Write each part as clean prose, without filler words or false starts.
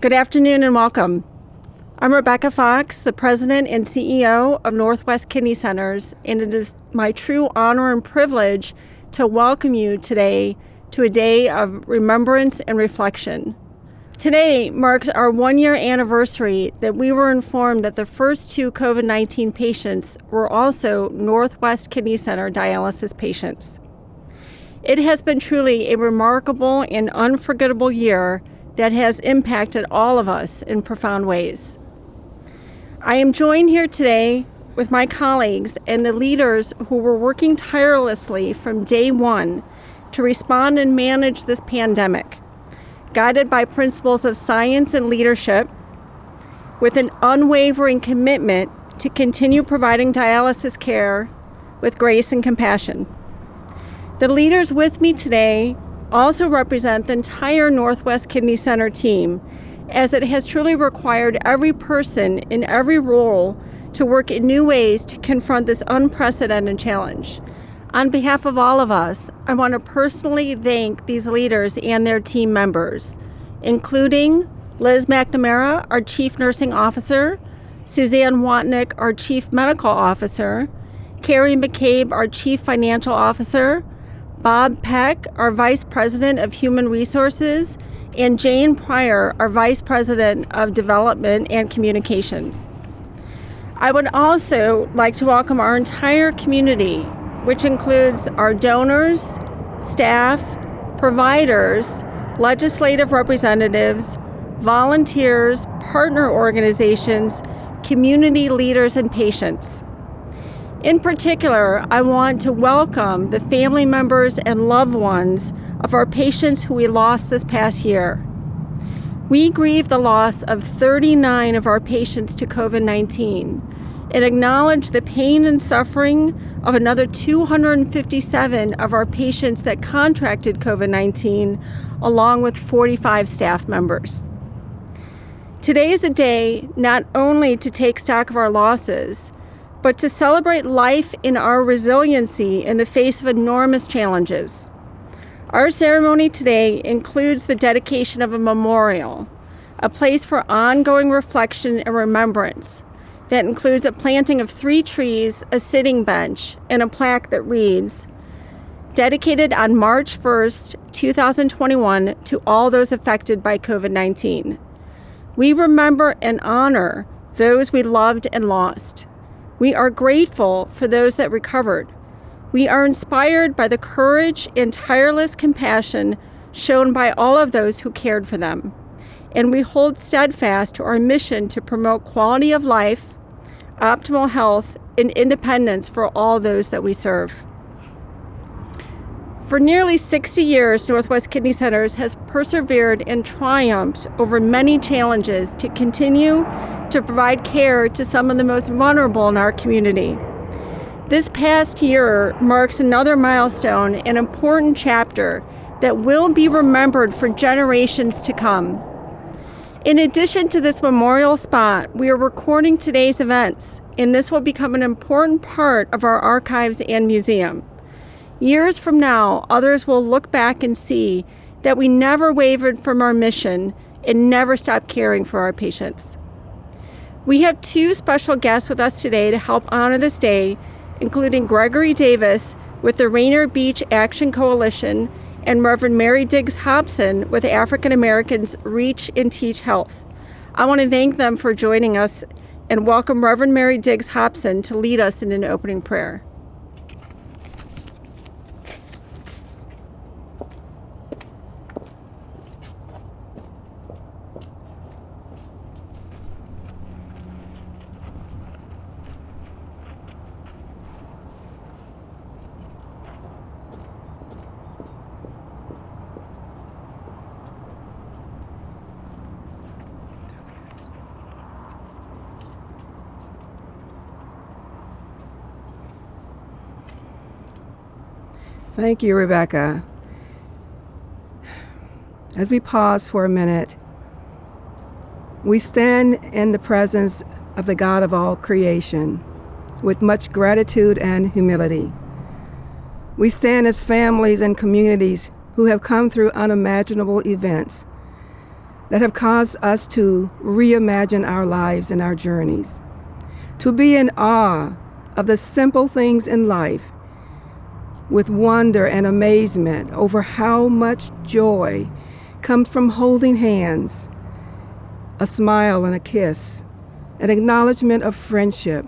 Good afternoon and welcome. I'm Rebecca Fox, the President and CEO of Northwest Kidney Centers, and it is my true honor and privilege to welcome you today to a day of remembrance and reflection. Today marks our one-year anniversary that we were informed that the first two COVID-19 patients were also Northwest Kidney Center dialysis patients. It has been truly a remarkable and unforgettable year that has impacted all of us in profound ways. I am joined here today with my colleagues and the leaders who were working tirelessly from day one to respond and manage this pandemic, guided by principles of science and leadership, with an unwavering commitment to continue providing dialysis care with grace and compassion. The leaders with me today also represent the entire Northwest Kidney Center team, as it has truly required every person in every role to work in new ways to confront this unprecedented challenge. On behalf of all of us, I want to personally thank these leaders and their team members, including Liz McNamara, our Chief Nursing Officer, Suzanne Watnick, our Chief Medical Officer, Carrie McCabe, our Chief Financial Officer, Bob Peck, our Vice President of Human Resources, and Jane Pryor, our Vice President of Development and Communications. I would also like to welcome our entire community, which includes our donors, staff, providers, legislative representatives, volunteers, partner organizations, community leaders, and patients. In particular, I want to welcome the family members and loved ones of our patients who we lost this past year. We grieve the loss of 39 of our patients to COVID-19 and acknowledge the pain and suffering of another 257 of our patients that contracted COVID-19, along with 45 staff members. Today is a day not only to take stock of our losses, but to celebrate life in our resiliency in the face of enormous challenges. Our ceremony today includes the dedication of a memorial, a place for ongoing reflection and remembrance that includes a planting of 3 trees, a sitting bench, and a plaque that reads, "Dedicated on March 1st, 2021 to all those affected by COVID-19. We remember and honor those we loved and lost. We are grateful for those that recovered. We are inspired by the courage and tireless compassion shown by all of those who cared for them. And we hold steadfast to our mission to promote quality of life, optimal health, and independence for all those that we serve." For nearly 60 years, Northwest Kidney Centers has persevered and triumphed over many challenges to continue to provide care to some of the most vulnerable in our community. This past year marks another milestone, an important chapter that will be remembered for generations to come. In addition to this memorial spot, we are recording today's events, and this will become an important part of our archives and museum. Years from now, others will look back and see that we never wavered from our mission and never stopped caring for our patients. We have 2 special guests with us today to help honor this day, including Gregory Davis with the Rainier Beach Action Coalition and Reverend Diggs-Hobson with African Americans Reach and Teach Health. I want to thank them for joining us and welcome Reverend Diggs-Hobson to lead us in an opening prayer. Thank you, Rebecca. As we pause for a minute, we stand in the presence of the God of all creation with much gratitude and humility. We stand as families and communities who have come through unimaginable events that have caused us to reimagine our lives and our journeys, to be in awe of the simple things in life, with wonder and amazement over how much joy comes from holding hands, a smile and a kiss, an acknowledgement of friendship.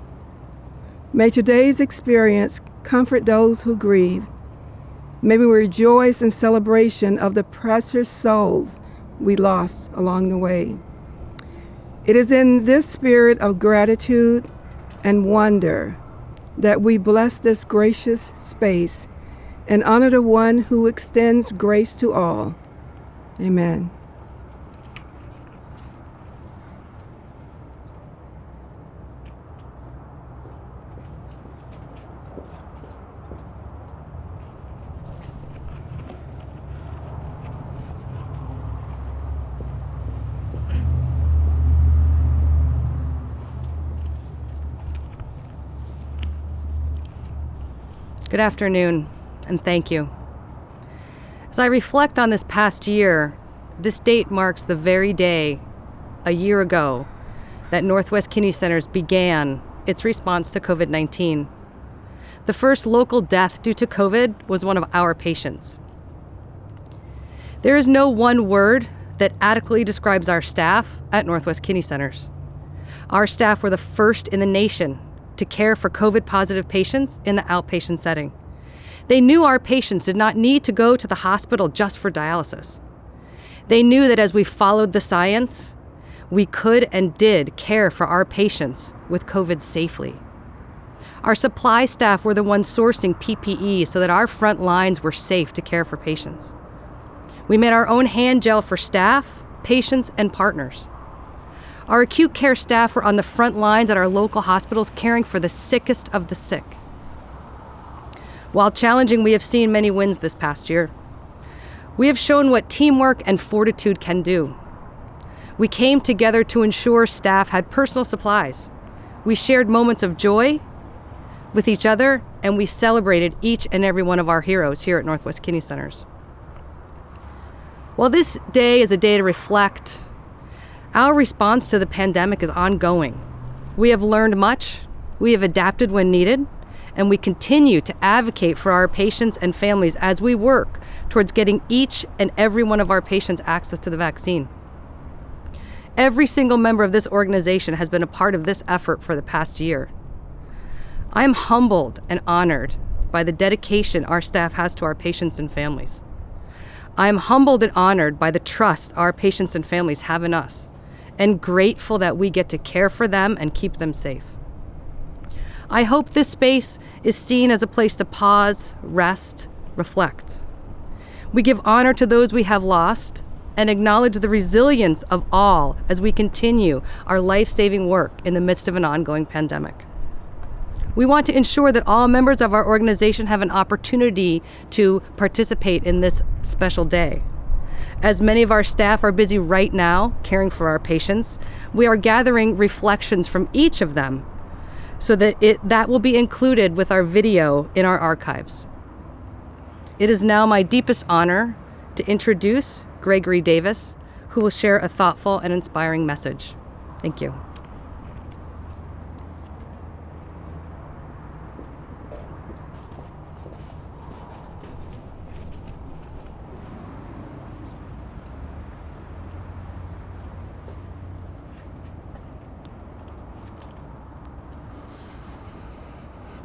May today's experience comfort those who grieve. May we rejoice in celebration of the precious souls we lost along the way. It is in this spirit of gratitude and wonder that we bless this gracious space and honor the one who extends grace to all. Amen. Good afternoon, and thank you. As I reflect on this past year, this date marks the very day, a year ago, that Northwest Kidney Centers began its response to COVID-19. The first local death due to COVID was one of our patients. There is no one word that adequately describes our staff at Northwest Kidney Centers. Our staff were the first in the nation to care for COVID-positive patients in the outpatient setting. They knew our patients did not need to go to the hospital just for dialysis. They knew that as we followed the science, we could and did care for our patients with COVID safely. Our supply staff were the ones sourcing PPE so that our front lines were safe to care for patients. We made our own hand gel for staff, patients, and partners. Our acute care staff were on the front lines at our local hospitals caring for the sickest of the sick. While challenging, we have seen many wins this past year. We have shown what teamwork and fortitude can do. We came together to ensure staff had personal supplies. We shared moments of joy with each other, and we celebrated each and every one of our heroes here at Northwest Kidney Centers. While this day is a day to reflect, our response to the pandemic is ongoing. We have learned much, we have adapted when needed, and we continue to advocate for our patients and families as we work towards getting each and every one of our patients access to the vaccine. Every single member of this organization has been a part of this effort for the past year. I am humbled and honored by the dedication our staff has to our patients and families. I am humbled and honored by the trust our patients and families have in us, and grateful that we get to care for them and keep them safe. I hope this space is seen as a place to pause, rest, reflect. We give honor to those we have lost and acknowledge the resilience of all as we continue our life-saving work in the midst of an ongoing pandemic. We want to ensure that all members of our organization have an opportunity to participate in this special day. As many of our staff are busy right now caring for our patients, we are gathering reflections from each of them so that that will be included with our video in our archives. It is now my deepest honor to introduce Gregory Davis, who will share a thoughtful and inspiring message. Thank you.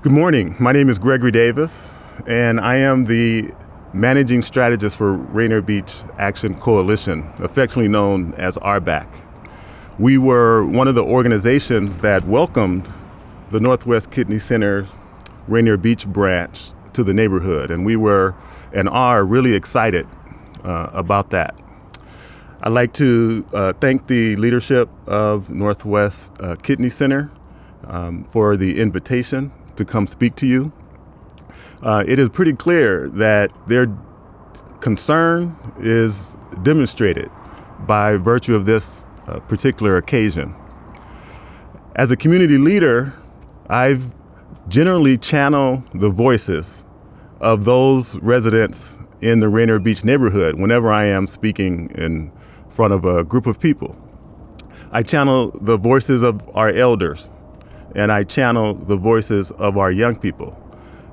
Good morning. My name is Gregory Davis, and I am the Managing Strategist for Rainier Beach Action Coalition, affectionately known as RBAC. We were one of the organizations that welcomed the Northwest Kidney Center Rainier Beach branch to the neighborhood, and we were and are really excited about that. I'd like to thank the leadership of Northwest Kidney Center for the invitation to come speak to you. It is pretty clear that their concern is demonstrated by virtue of this particular occasion. As a community leader, I've generally channeled the voices of those residents in the Rainier Beach neighborhood whenever I am speaking in front of a group of people. I channel the voices of our elders, and I channel the voices of our young people.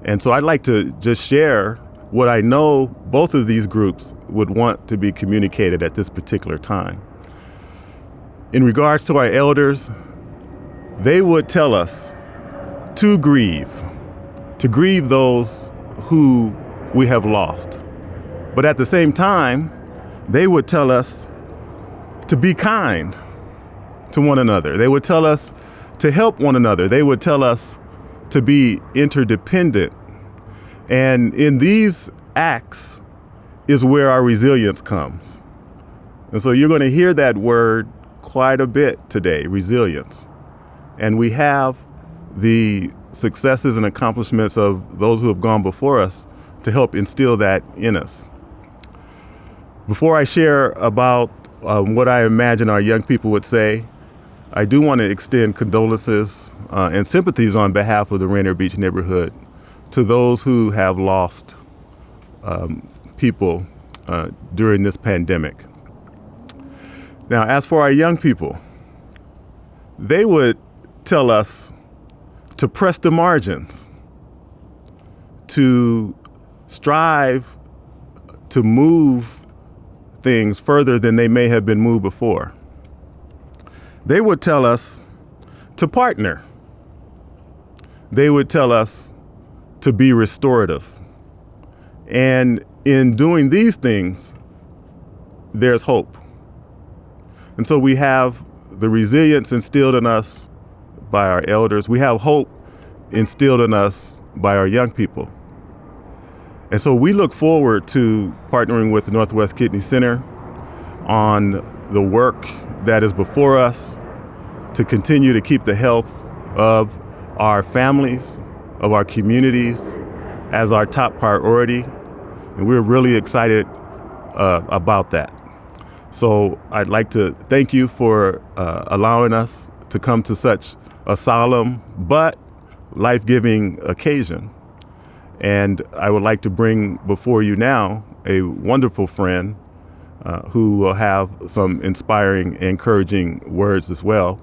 And so I'd like to just share what I know both of these groups would want to be communicated at this particular time. In regards to our elders, they would tell us to grieve those who we have lost. But at the same time, they would tell us to be kind to one another. They would tell us to help one another. They would tell us to be interdependent. And in these acts is where our resilience comes. And so you're going to hear that word quite a bit today, resilience. And we have the successes and accomplishments of those who have gone before us to help instill that in us. Before I share about what I imagine our young people would say, I do want to extend condolences and sympathies on behalf of the Rainier Beach neighborhood to those who have lost people during this pandemic. Now, as for our young people, they would tell us to press the margins, to strive to move things further than they may have been moved before. They would tell us to partner. They would tell us to be restorative. And in doing these things, there's hope. And so we have the resilience instilled in us by our elders. We have hope instilled in us by our young people. And so we look forward to partnering with the Northwest Kidney Center on the work that is before us to continue to keep the health of our families, of our communities as our top priority. And we're really excited about that. So I'd like to thank you for allowing us to come to such a solemn but life-giving occasion. And I would like to bring before you now a wonderful friend who will have some inspiring, encouraging words as well.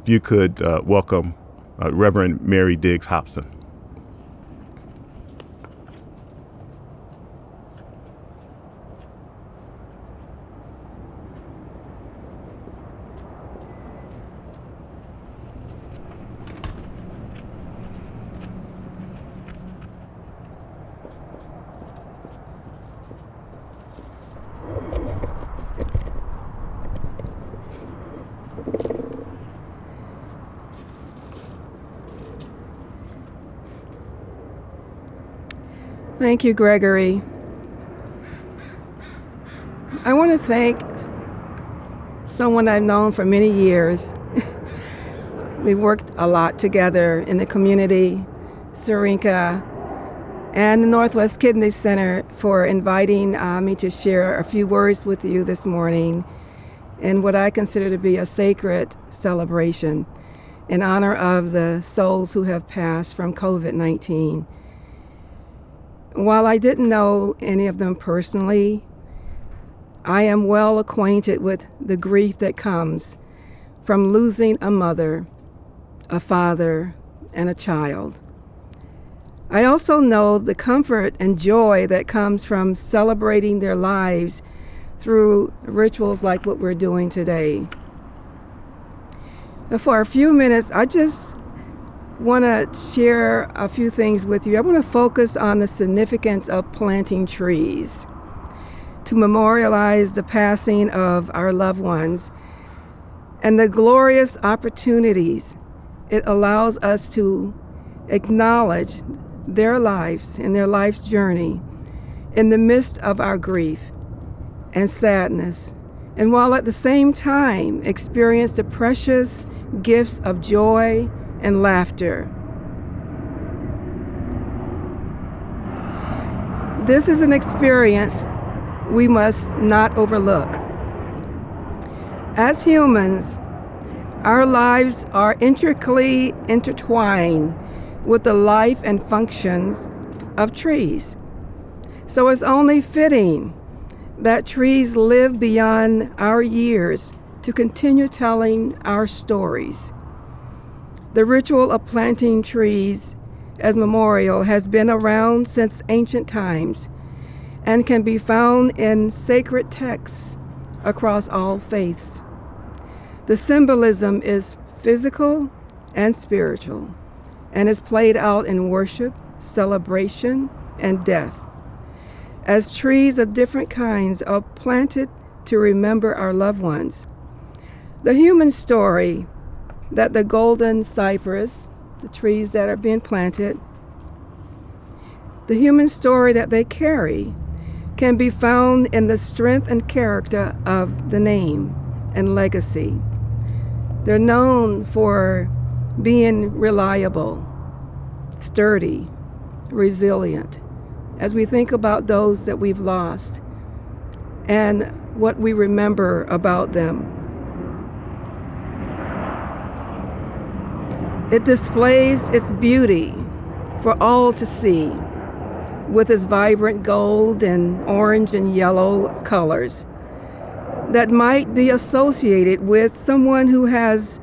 If you could welcome Reverend Mary Diggs-Hobson. Thank you, Gregory. I want to thank someone I've known for many years. We worked a lot together in the community, Sarinka, and the Northwest Kidney Center for inviting me to share a few words with you this morning in what I consider to be a sacred celebration in honor of the souls who have passed from COVID-19. While I didn't know any of them personally, I am well acquainted with the grief that comes from losing a mother, a father, and a child. I also know the comfort and joy that comes from celebrating their lives through rituals like what we're doing today. But for a few minutes, I just want to share a few things with you. I want to focus on the significance of planting trees to memorialize the passing of our loved ones and the glorious opportunities it allows us to acknowledge their lives and their life's journey in the midst of our grief and sadness, and while at the same time experience the precious gifts of joy and laughter. This is an experience we must not overlook. As humans, our lives are intricately intertwined with the life and functions of trees. So it's only fitting that trees live beyond our years to continue telling our stories. The ritual of planting trees as memorial has been around since ancient times and can be found in sacred texts across all faiths. The symbolism is physical and spiritual and is played out in worship, celebration, and death, as trees of different kinds are planted to remember our loved ones. The human story that the golden cypress, the trees that are being planted, the human story that they carry can be found in the strength and character of the name and legacy. They're known for being reliable, sturdy, resilient, as we think about those that we've lost and what we remember about them. It displays its beauty for all to see, with its vibrant gold and orange and yellow colors that might be associated with someone who has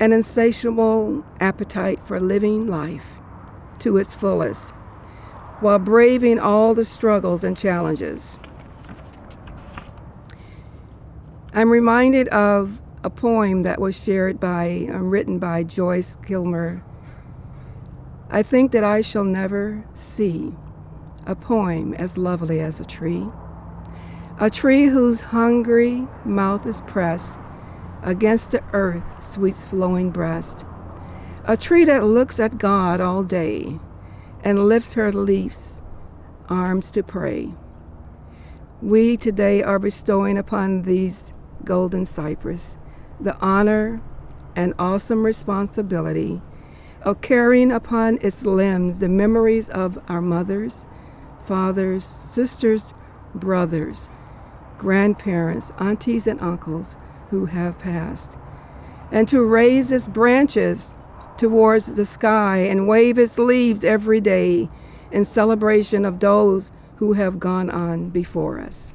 an insatiable appetite for living life to its fullest, while braving all the struggles and challenges. I'm reminded of a poem that was written by Joyce Kilmer. I think that I shall never see a poem as lovely as a tree whose hungry mouth is pressed against the earth's sweet flowing breast, a tree that looks at God all day and lifts her leaves, arms to pray. We today are bestowing upon these golden cypress the honor and awesome responsibility of carrying upon its limbs the memories of our mothers, fathers, sisters, brothers, grandparents, aunties, and uncles who have passed, and to raise its branches towards the sky and wave its leaves every day in celebration of those who have gone on before us.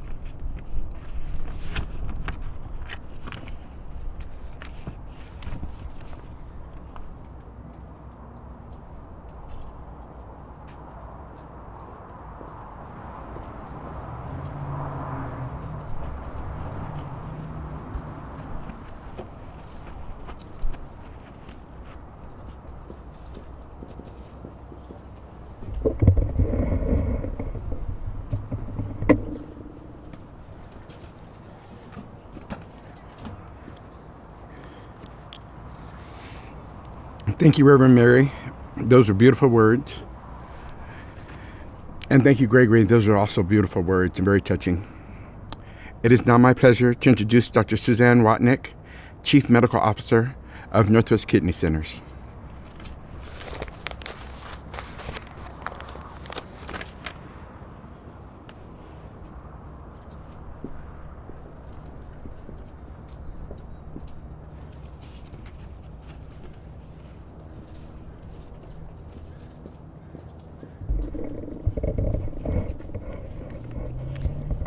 Thank you, Reverend Mary. Those are beautiful words. And thank you, Gregory. Those are also beautiful words and very touching. It is now my pleasure to introduce Dr. Suzanne Watnick, Chief Medical Officer of Northwest Kidney Centers.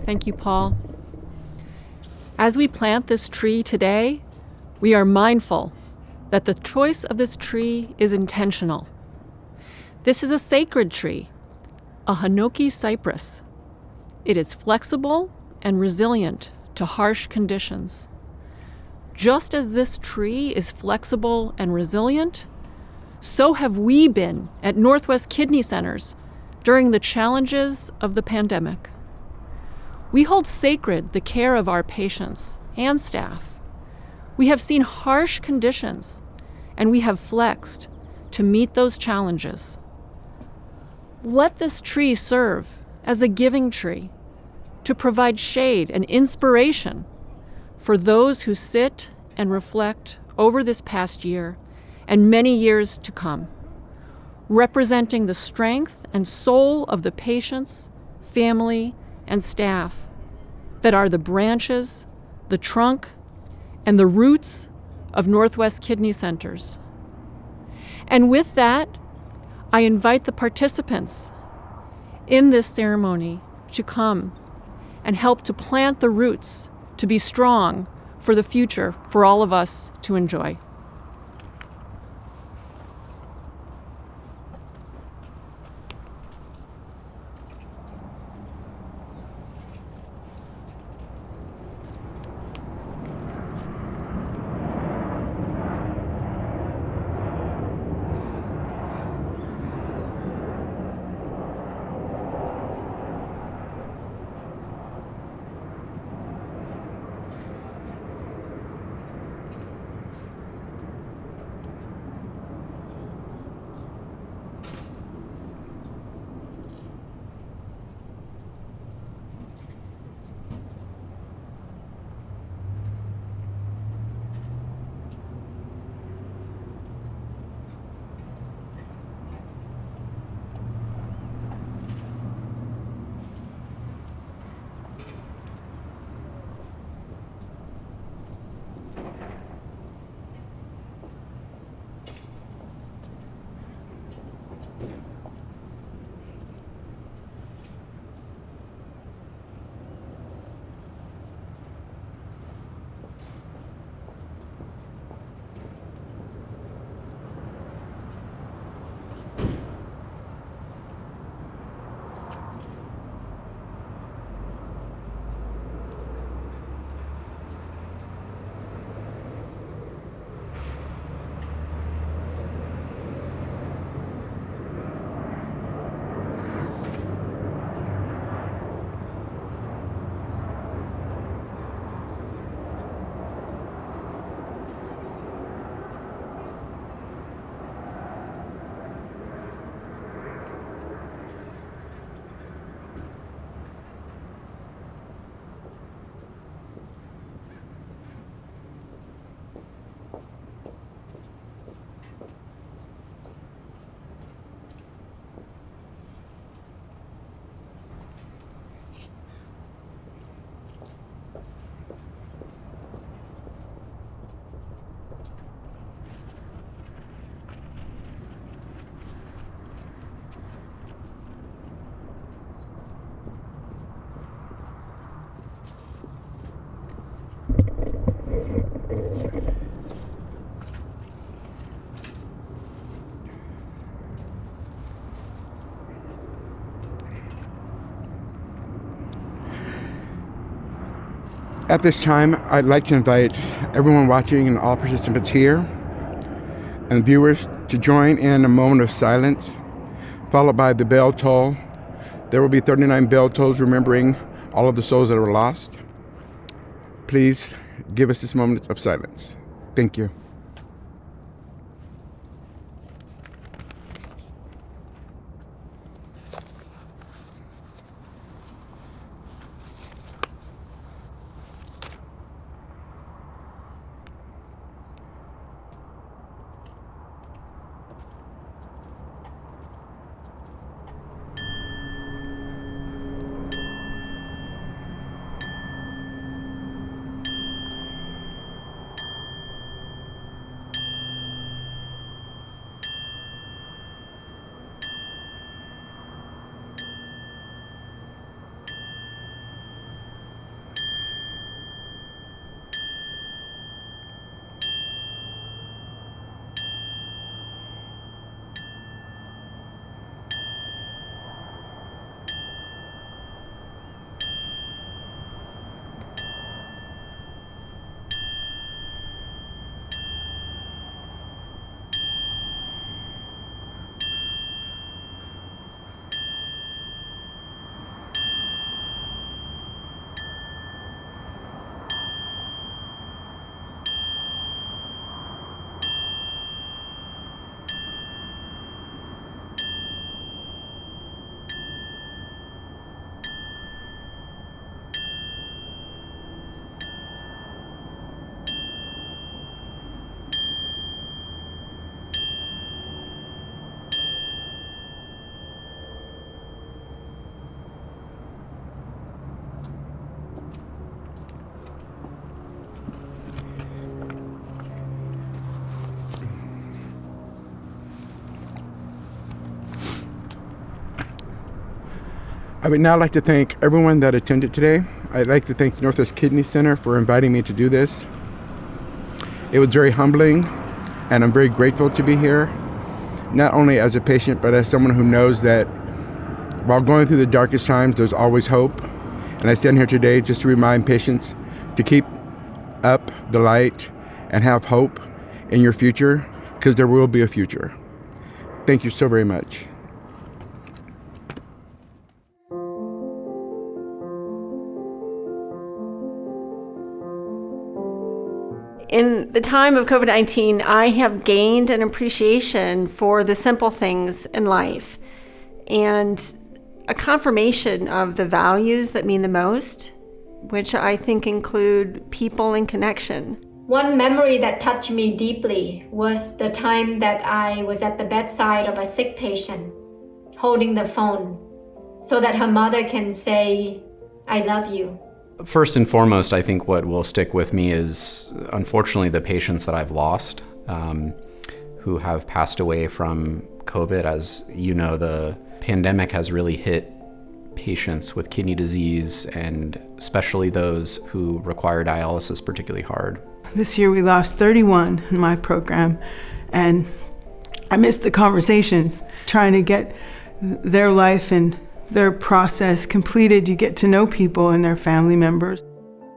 Thank you, Paul. As we plant this tree today, we are mindful that the choice of this tree is intentional. This is a sacred tree, a Hinoki cypress. It is flexible and resilient to harsh conditions. Just as this tree is flexible and resilient, so have we been at Northwest Kidney Centers during the challenges of the pandemic. We hold sacred the care of our patients and staff. We have seen harsh conditions, and we have flexed to meet those challenges. Let this tree serve as a giving tree to provide shade and inspiration for those who sit and reflect over this past year and many years to come, representing the strength and soul of the patients, family, and staff that are the branches, the trunk, and the roots of Northwest Kidney Centers. And with that, I invite the participants in this ceremony to come and help to plant the roots to be strong for the future for all of us to enjoy. At this time, I'd like to invite everyone watching and all participants here and viewers to join in a moment of silence, followed by the bell toll. There will be 39 bell tolls remembering all of the souls that were lost. Please give us this moment of silence. Thank you. I would now like to thank everyone that attended today. I'd like to thank Northwest Kidney Center for inviting me to do this. It was very humbling, and I'm very grateful to be here, not only as a patient, but as someone who knows that while going through the darkest times, there's always hope. And I stand here today just to remind patients to keep up the light and have hope in your future, because there will be a future. Thank you so very much. In the time of COVID-19, I have gained an appreciation for the simple things in life and a confirmation of the values that mean the most, which I think include people and connection. One memory that touched me deeply was the time that I was at the bedside of a sick patient, holding the phone so that her mother can say, "I love you." First and foremost, I think what will stick with me is, unfortunately, the patients that I've lost who have passed away from COVID. As you know, the pandemic has really hit patients with kidney disease, and especially those who require dialysis particularly hard. This year we lost 31 in my program, and I missed the conversations, trying to get their life and their process completed. You get to know people and their family members.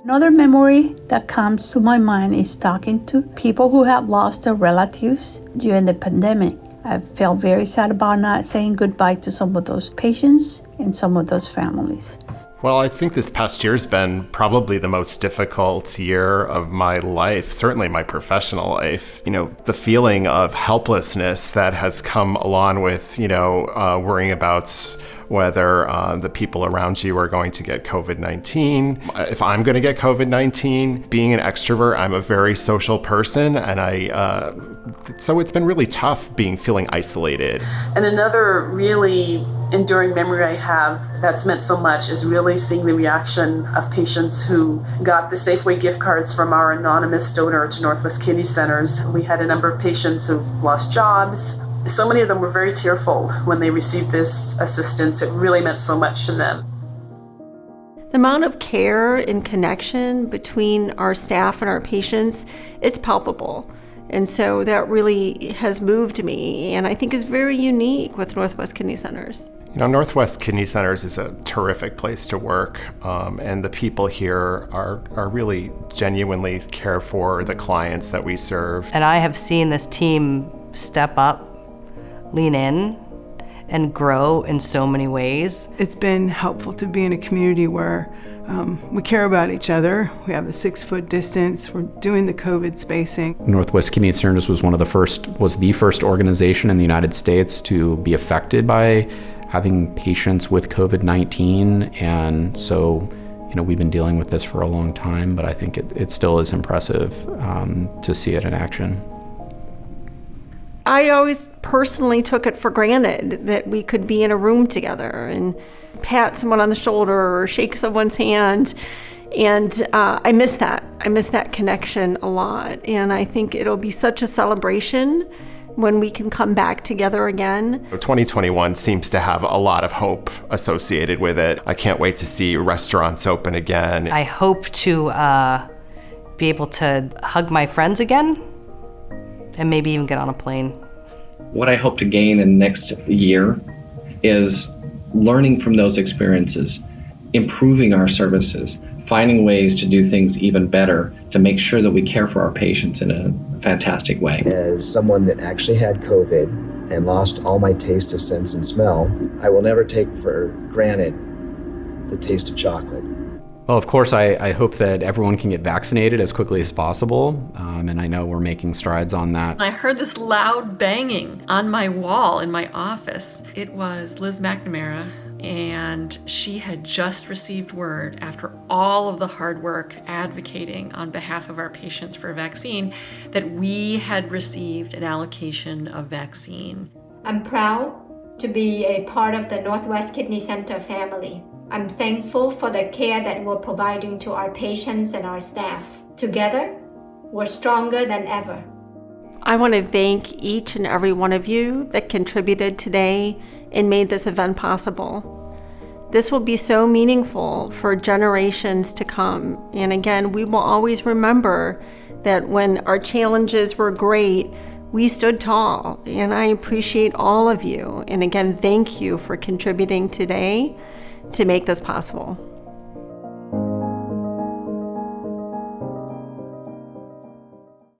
Another memory that comes to my mind is talking to people who have lost their relatives during the pandemic. I felt very sad about not saying goodbye to some of those patients and some of those families. Well, I think this past year's been probably the most difficult year of my life, certainly my professional life. The feeling of helplessness that has come along with, worrying about whether the people around you are going to get COVID-19. If I'm going to get COVID-19, being an extrovert, I'm a very social person, and so it's been really tough feeling isolated. And another really enduring memory I have that's meant so much is really seeing the reaction of patients who got the Safeway gift cards from our anonymous donor to Northwest Kidney Centers. We had a number of patients who've lost jobs. So many of them were very tearful when they received this assistance. It really meant so much to them. The amount of care and connection between our staff and our patients, it's palpable. And so that really has moved me, and I think is very unique with Northwest Kidney Centers. Northwest Kidney Centers is a terrific place to work, and the people here are really genuinely care for the clients that we serve. And I have seen this team step up, lean in, and grow in so many ways. It's been helpful to be in a community where we care about each other. We have a 6-foot distance. We're doing the COVID spacing. Northwest Kidney Centers was the first organization in the United States to be affected by having patients with COVID-19, and so we've been dealing with this for a long time, but I think it still is impressive to see it in action. I always personally took it for granted that we could be in a room together and pat someone on the shoulder or shake someone's hand. And I miss that. I miss that connection a lot. And I think it'll be such a celebration when we can come back together again. 2021 seems to have a lot of hope associated with it. I can't wait to see restaurants open again. I hope to be able to hug my friends again, and maybe even get on a plane. What I hope to gain in the next year is learning from those experiences, improving our services, finding ways to do things even better to make sure that we care for our patients in a fantastic way. As someone that actually had COVID and lost all my taste of sense and smell, I will never take for granted the taste of chocolate. Well, of course, I hope that everyone can get vaccinated as quickly as possible, and I know we're making strides on that. I heard this loud banging on my wall in my office. It was Liz McNamara, and she had just received word after all of the hard work advocating on behalf of our patients for a vaccine that we had received an allocation of vaccine. I'm proud to be a part of the Northwest Kidney Center family. I'm thankful for the care that we're providing to our patients and our staff. Together, we're stronger than ever. I want to thank each and every one of you that contributed today and made this event possible. This will be so meaningful for generations to come. And again, we will always remember that when our challenges were great, we stood tall. And I appreciate all of you. And again, thank you for contributing today to make this possible.